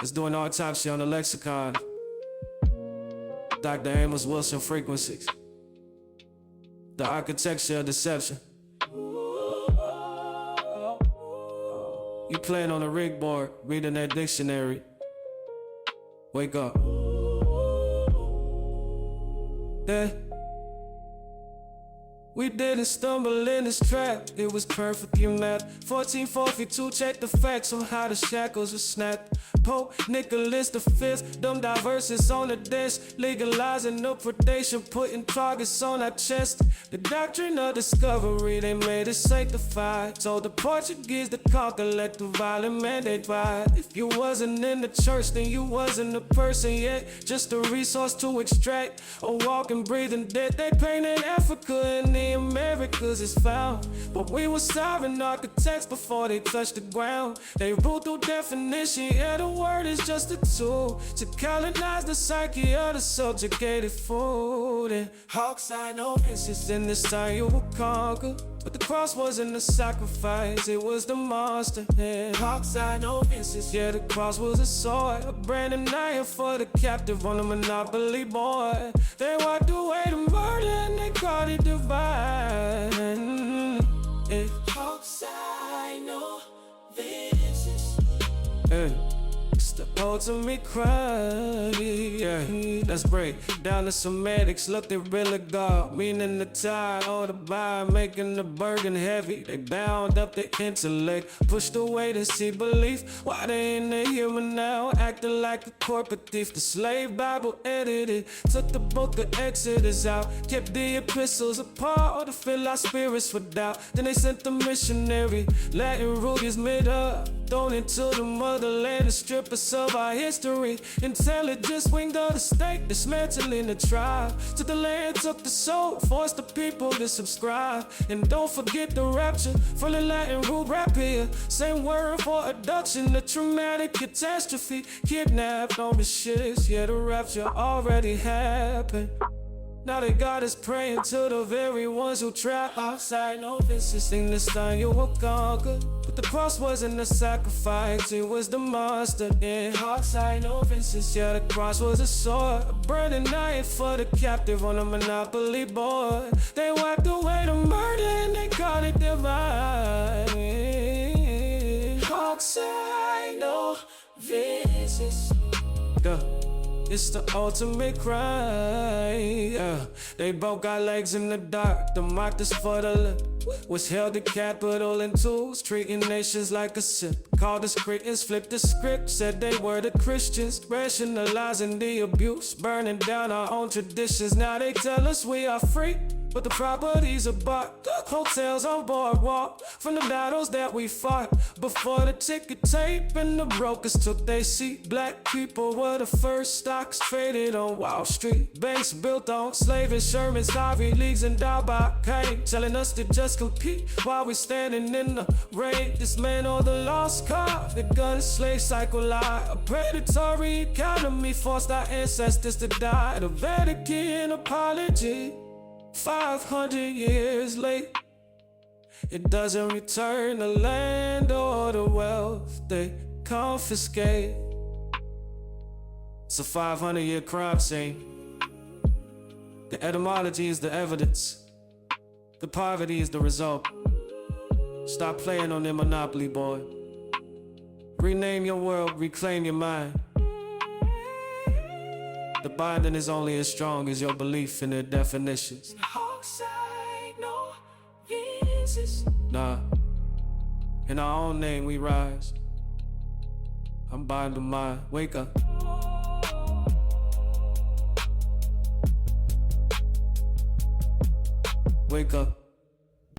Let's do an autopsy on the lexicon. Dr. Amos Wilson frequencies. The architecture of deception. You playing on a rig board, reading that dictionary. Wake up. Yeah. We didn't stumble in this trap, it was perfectly mapped. 1442, check the facts on how the shackles were snapped. Pope Nicholas V, dumb diverses on the desk, legalizing no predation, putting targets on our chest. The doctrine of discovery, they made it sanctified. Told the Portuguese to conquer, let the violent mandate ride. If you wasn't in the church, then you wasn't a person yet, just a resource to extract. A walking, breathing dead, they painted Africa and the Americas is found. But we were sovereign architects before they touched the ground. They ruled through definition, yeah, the word is just a tool to colonize the psyche of the subjugated fool. And hawks, I know princes in this time you will conquer, but the cross wasn't a sacrifice, it was the monster. And hawks, I know princes, yeah, the cross was a sword, a branding iron for the captive on the monopoly board. They walked away to murder and they called it divine. And hawks, I know princes. It's the ultimate crime, yeah. Let's break down the semantics, look they really got meaning the tie or the bind, making the burden heavy. They bound up the intellect, pushed away to see belief. Why they in the human now, acting like a corporate thief? The slave Bible edited, took the book of Exodus out, kept the epistles apart to fill our spirits with doubt. Then they sent the missionary, Latin roots made up, thrown into the motherland and strip us of our history. Intelligence winged of the state, dismantling the tribe. Took the land, took the soul, forced the people to subscribe. And don't forget the rapture, from the Latin root rap here. Same word for abduction, a traumatic catastrophe. Kidnapped on the ships, yeah, the rapture already happened. Now they got us praying to the very ones who trap outside. No fences, in this time you will conquer, but the cross wasn't a sacrifice, it was the monster. In outside, no fences, yeah, the cross was a sword, a burning iron for the captive on the monopoly board. They wiped away the murder and they called it divine. Outside, no fences. It's the ultimate crime, yeah. They both got legs in the dark, the mocked us for the lip, was held the capital in tools, treating nations like a sip. Called us Cretans, flipped the script, said they were the Christians, rationalizing the abuse, burning down our own traditions. Now they tell us we are free, but the properties are bought. Hotels on boardwalk from the battles that we fought. Before the ticket tape and the brokers took their seat, black people were the first stocks traded on Wall Street. Banks built on slave insurance, Ivy Leagues endowed by Cain, telling us to just compete while we're standing in the rain. This man on the lost cause, the gun slave cycle lie. A predatory economy forced our ancestors to die. The Vatican apology, 500 years late, it doesn't return the land or the wealth they confiscate. It's a 500-year crime scene. The etymology is the evidence, the poverty is the result. Stop playing on their monopoly board. Rename your world, reclaim your mind. The binding is only as strong as your belief in their definitions. Nah, in our own name we rise. I'm binding mine, wake up. Wake up.